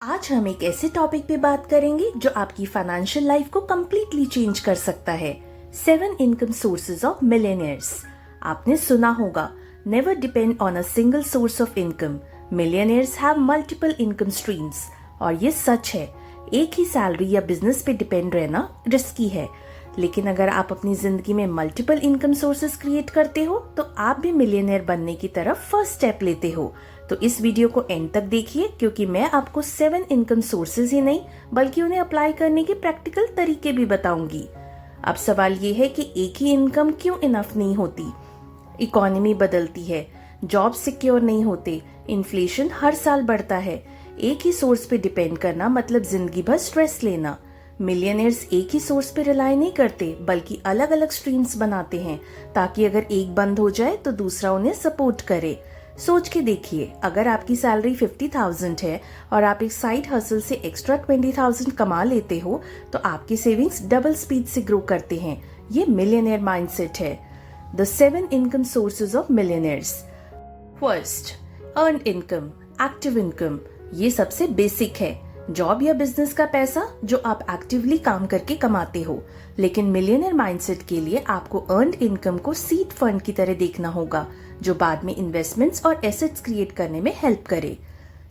आज हम एक ऐसे टॉपिक पे बात करेंगे जो आपकी फाइनेंशियल लाइफ को कम्प्लीटली चेंज कर सकता है। 7 इनकम सोर्सेज ऑफ मिलियनियर्स। आपने सुना होगा, never depend on a single source of income, millionaires have multiple income streams. और ये सच है, एक ही सैलरी या बिजनेस पे डिपेंड रहना रिस्की है, लेकिन अगर आप अपनी जिंदगी में मल्टीपल इनकम सोर्सेज क्रिएट करते हो तो आप भी मिलियनियर बनने की तरफ फर्स्ट स्टेप लेते हो। तो इस वीडियो को एंड तक देखिए, क्योंकि मैं आपको 7 इनकम सोर्सेज ही नहीं बल्कि उन्हें अप्लाई करने के प्रैक्टिकल तरीके भी बताऊंगी। अब सवाल ये है कि एक ही इनकम क्यों इनफ नहीं होती। इकोनॉमी बदलती है, जॉब सिक्योर नहीं होते, इन्फ्लेशन हर साल बढ़ता है। एक ही सोर्स पे डिपेंड करना मतलब जिंदगी भर स्ट्रेस लेना। मिलियनियर्स एक ही सोर्स पे रिलाई नहीं करते बल्कि अलग अलग स्ट्रीम्स बनाते हैं, ताकि अगर एक बंद हो जाए तो दूसरा उन्हें सपोर्ट करे। सोच के देखिए, अगर आपकी सैलरी 50,000 है और आप एक साइड हसल से एक्स्ट्रा 20,000 कमा लेते हो तो आपकी सेविंग्स डबल स्पीड से ग्रो करते हैं। ये मिलियनियर माइंडसेट है। The 7 income sources of millionaires. First, earn income, active income. ये सबसे बेसिक है, जॉब या बिजनेस का पैसा जो आप एक्टिवली काम करके कमाते हो। लेकिन मिलियनियर माइंडसेट के लिए आपको अर्न्ड इनकम को सीड फंड की तरह देखना होगा, जो बाद में इन्वेस्टमेंट्स और एसेट्स क्रिएट करने में हेल्प करे।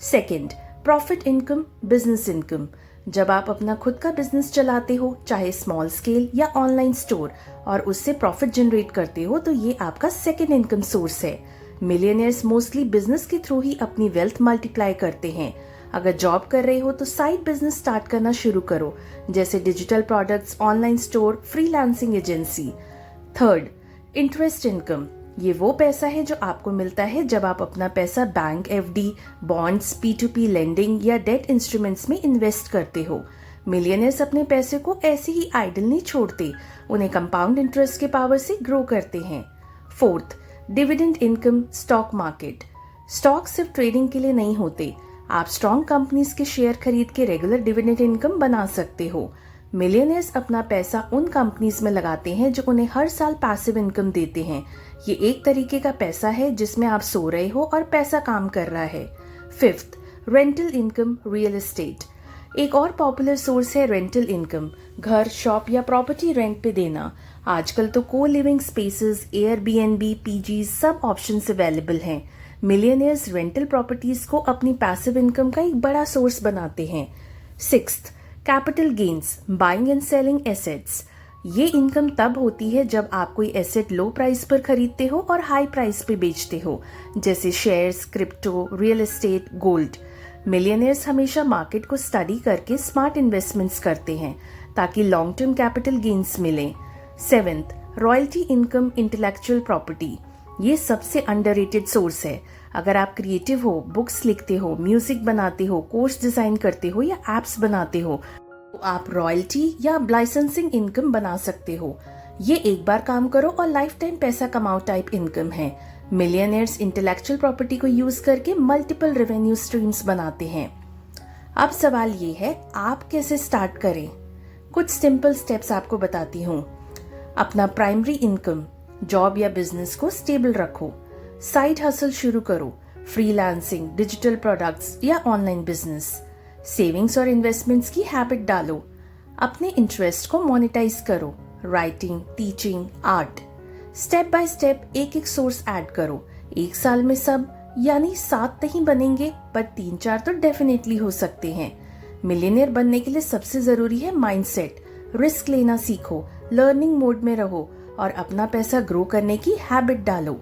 Second, profit income, business income. जब आप अपना खुद का बिजनेस चलाते हो, चाहे स्मॉल स्केल या ऑनलाइन स्टोर, और उससे प्रॉफिट जनरेट करते हो, तो ये आपका सेकेंड इनकम सोर्स है। मिलियनियर्स मोस्टली बिजनेस के थ्रू ही अपनी वेल्थ मल्टीप्लाई करते हैं। अगर जॉब कर रहे हो तो साइड बिजनेस स्टार्ट करना शुरू करो, जैसे digital products, online store, freelancing agency. Third, interest income. ये वो पैसा है जो आपको मिलता है जब आप अपना पैसा bank, FD, bonds, P2P lending या डेट इंस्ट्रूमेंट्स में इन्वेस्ट करते हो। मिलियनियर्स अपने पैसे को ऐसे ही आइडल नहीं छोड़ते, उन्हें कंपाउंड इंटरेस्ट के पावर से ग्रो करते हैं। Fourth, dividend income, stock market. Stock सिर्फ ट्रेडिंग के लिए नहीं होते, आप स्ट्रॉन्ग कंपनीज के शेयर खरीद के रेगुलर डिविडेंड इनकम बना सकते हो। मिलियनियर्स अपना पैसा उन कंपनीज में लगाते हैं जो उन्हें हर साल पैसिव इनकम देते हैं। ये एक तरीके का पैसा है जिसमें आप सो रहे हो और पैसा काम कर रहा है। Fifth, rental income, real estate. एक और पॉपुलर सोर्स है रेंटल इनकम, घर, शॉप या प्रॉपर्टी रेंट पे देना। आजकल तो को लिविंग स्पेसेस, एयरबीएनबी, पीजी सब ऑप्शंस अवेलेबल हैं। मिलियनियर्स रेंटल प्रॉपर्टीज को अपनी पैसिव इनकम का एक बड़ा सोर्स बनाते हैं। Sixth, capital gains, buying and selling assets. ये इनकम तब होती है जब आप कोई एसेट लो प्राइस पर खरीदते हो और हाई प्राइस पे बेचते हो, जैसे shares, crypto, real estate, gold. Millionaires हमेशा मार्केट को स्टडी करके स्मार्ट इन्वेस्टमेंट्स करते हैं ताकि लॉन्ग टर्म कैपिटल गेन्स मिले। Seventh, royalty income, intellectual property. ये सबसे अंडररेटेड सोर्स है। अगर आप क्रिएटिव हो, बुक्स लिखते हो, म्यूजिक बनाते हो, कोर्स डिजाइन करते हो या एप्स बनाते हो, तो आप रॉयल्टी या लाइसेंसिंग इनकम बना सकते हो। ये एक बार काम करो और लाइफ टाइम पैसा कमाओ टाइप इनकम है। मिलियनियर्स इंटेलेक्चुअल प्रॉपर्टी को यूज करके मल्टीपल रेवेन्यू स्ट्रीम्स बनाते हैं। अब सवाल ये है, आप कैसे स्टार्ट करें। कुछ सिंपल स्टेप्स आपको बताती हूँ। अपना प्राइमरी इनकम, जॉब या बिजनेस को स्टेबल रखो। साइड हसल शुरू करो, फ्रीलांसिंग, डिजिटल प्रोडक्ट्स या ऑनलाइन बिजनेस। सेविंग्स और इन्वेस्टमेंट्स की हैबिट डालो। अपने इंटरेस्ट को मोनेटाइज करो, writing, teaching, art. Step by step एक एक सोर्स ऐड करो। एक साल में सब यानी 7 नहीं बनेंगे, पर 3-4 तो डेफिनेटली हो सकते हैं। मिलियनियर बनने के लिए सबसे जरूरी है माइंडसेट। रिस्क लेना सीखो, लर्निंग मोड में रहो और अपना पैसा ग्रो करने की हैबिट डालो।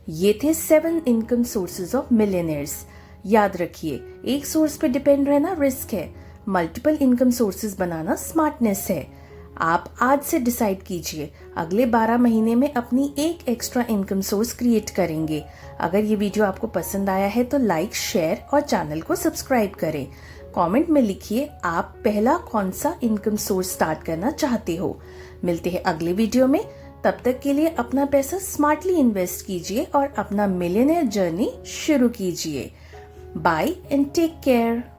ये थे 7 इनकम सोर्सेज ऑफ मिलियनियर्स। याद रखिए, एक सोर्स पे डिपेंड रहना रिस्क है, मल्टीपल इनकम सोर्सेज बनाना स्मार्टनेस है। आप आज से डिसाइड कीजिए, अगले 12 महीने में अपनी एक एक्स्ट्रा इनकम सोर्स क्रिएट करेंगे। अगर ये वीडियो आपको पसंद आया है तो लाइक, शेयर और चैनल को सब्सक्राइब करें। कमेंट में लिखिए आप पहला कौन सा इनकम सोर्स स्टार्ट करना चाहते हो। मिलते हैं अगले वीडियो में, तब तक के लिए अपना पैसा स्मार्टली इन्वेस्ट कीजिए और अपना मिलियनियर जर्नी शुरू कीजिए। Bye and take care.